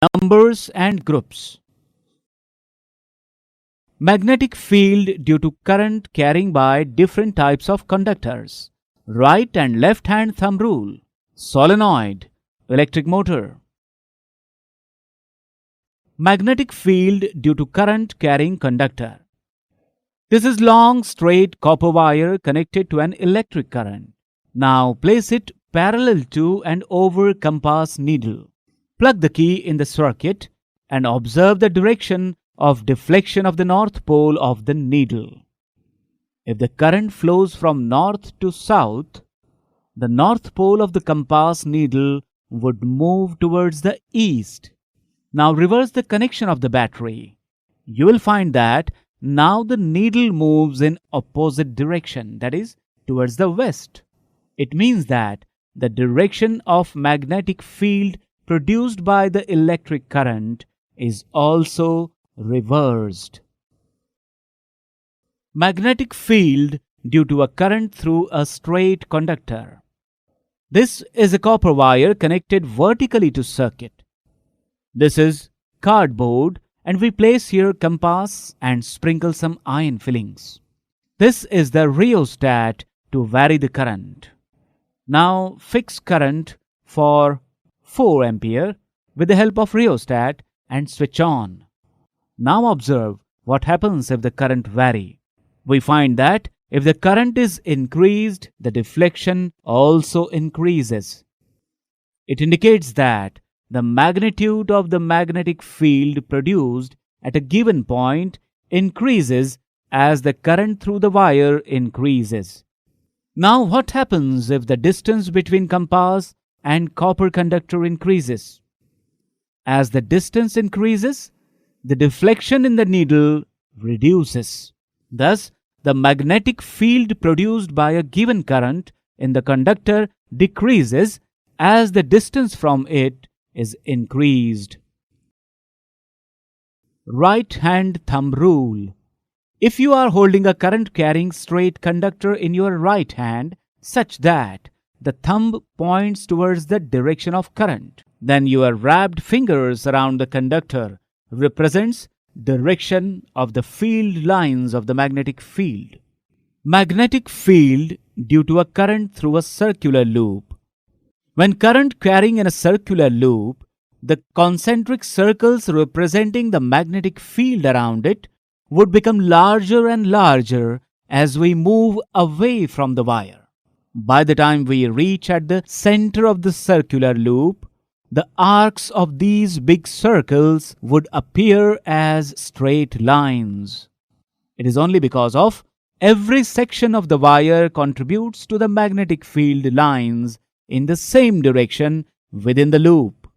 Numbers and groups. Magnetic field due to current carrying by different types of conductors. Right and left hand thumb rule. Solenoid. Electric motor. Magnetic field due to current carrying conductor. This is long straight copper wire connected to an electric current. Now place it parallel to and over compass needle. Plug the key in the circuit and observe the direction of deflection of the north pole of the needle. If the current flows from north to south, the north pole of the compass needle would move towards the east. Now reverse the connection of the battery. You will find that now the needle moves in opposite direction, that is, towards the west. It means that the direction of magnetic field produced by the electric current is also reversed. Magnetic field due to a current through a straight conductor. This is a copper wire connected vertically to circuit. This is cardboard and we place here compass and sprinkle some iron fillings. This is the rheostat to vary the current. Now fix current for 4 ampere with the help of rheostat and switch on. Now observe what happens if the current vary. We find that if the current is increased, the deflection also increases. It indicates that the magnitude of the magnetic field produced at a given point increases as the current through the wire increases. Now what happens if the distance between compass and copper conductor increases? As the distance increases, the deflection in the needle reduces. Thus, the magnetic field produced by a given current in the conductor decreases as the distance from it is increased. Right hand thumb rule. If you are holding a current carrying straight conductor in your right hand such that the thumb points towards the direction of current, then your wrapped fingers around the conductor represents direction of the field lines of the magnetic field. Magnetic field due to a current through a circular loop. When current carrying in a circular loop, the concentric circles representing the magnetic field around it would become larger and larger as we move away from the wire. By the time we reach at the center of the circular loop, the arcs of these big circles would appear as straight lines. It is only because of every section of the wire contributes to the magnetic field lines in the same direction within the loop.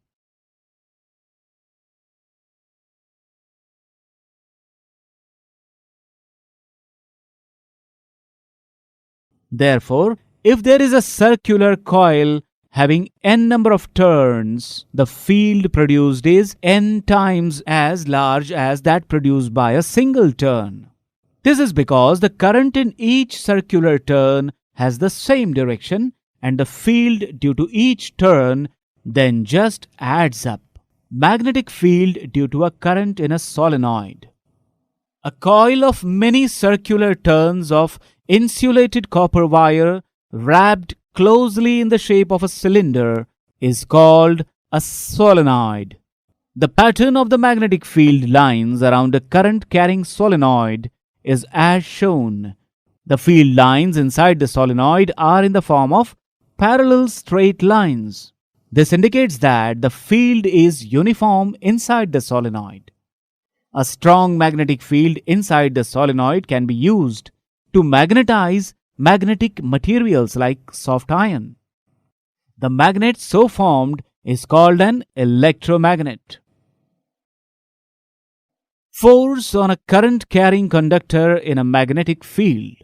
Therefore, if there is a circular coil having n number of turns, the field produced is n times as large as that produced by a single turn. This is because the current in each circular turn has the same direction and the field due to each turn then just adds up. Magnetic field due to a current in a solenoid. A coil of many circular turns of insulated copper wire wrapped closely in the shape of a cylinder is called a solenoid. The pattern of the magnetic field lines around a current-carrying solenoid is as shown. The field lines inside the solenoid are in the form of parallel straight lines. This indicates that the field is uniform inside the solenoid. A strong magnetic field inside the solenoid can be used to magnetize magnetic materials like soft iron. The magnet so formed is called an electromagnet. Force on a current-carrying conductor in a magnetic field.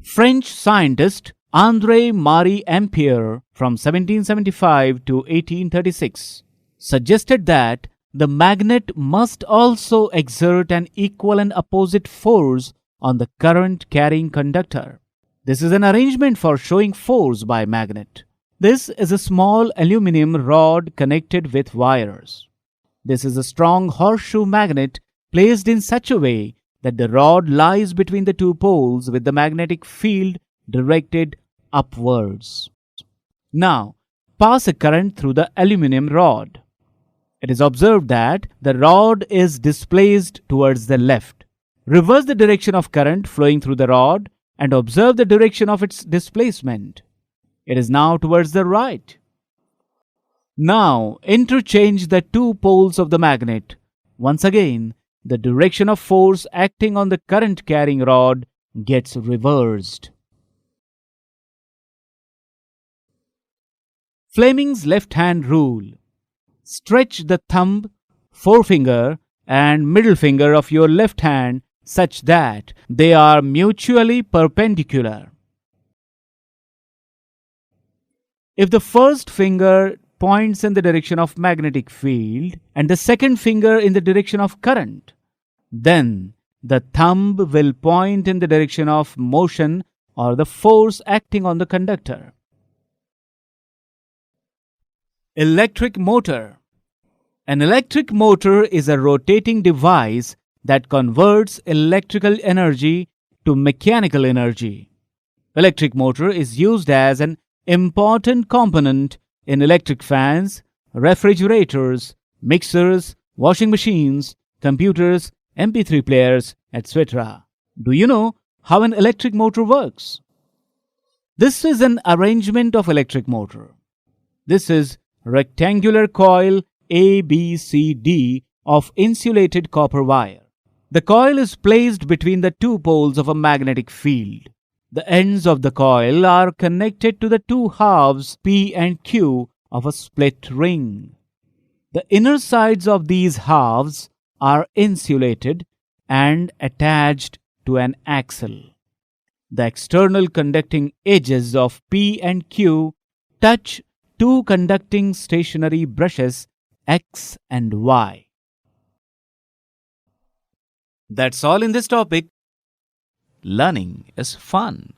French scientist André-Marie Ampère from 1775 to 1836 suggested that the magnet must also exert an equal and opposite force on the current-carrying conductor. This is an arrangement for showing force by magnet. This is a small aluminum rod connected with wires. This is a strong horseshoe magnet placed in such a way that the rod lies between the two poles with the magnetic field directed upwards. Now, pass a current through the aluminum rod. It is observed that the rod is displaced towards the left. Reverse the direction of current flowing through the rod and observe the direction of its displacement. It is now towards the right. Now, interchange the two poles of the magnet. Once again, the direction of force acting on the current carrying rod gets reversed. Fleming's left-hand rule. Stretch the thumb, forefinger, and middle finger of your left hand such that they are mutually perpendicular. If the first finger points in the direction of magnetic field and the second finger in the direction of current, then the thumb will point in the direction of motion or the force acting on the conductor. Electric motor. An electric motor is a rotating device that converts electrical energy to mechanical energy. Electric motor is used as an important component in electric fans, refrigerators, mixers, washing machines, computers, MP3 players, etc. Do you know how an electric motor works? This is an arrangement of electric motor. This is rectangular coil ABCD of insulated copper wire. The coil is placed between the two poles of a magnetic field. The ends of the coil are connected to the two halves P and Q of a split ring. The inner sides of these halves are insulated and attached to an axle. The external conducting edges of P and Q touch two conducting stationary brushes X and Y. That's all in this topic. Learning is fun.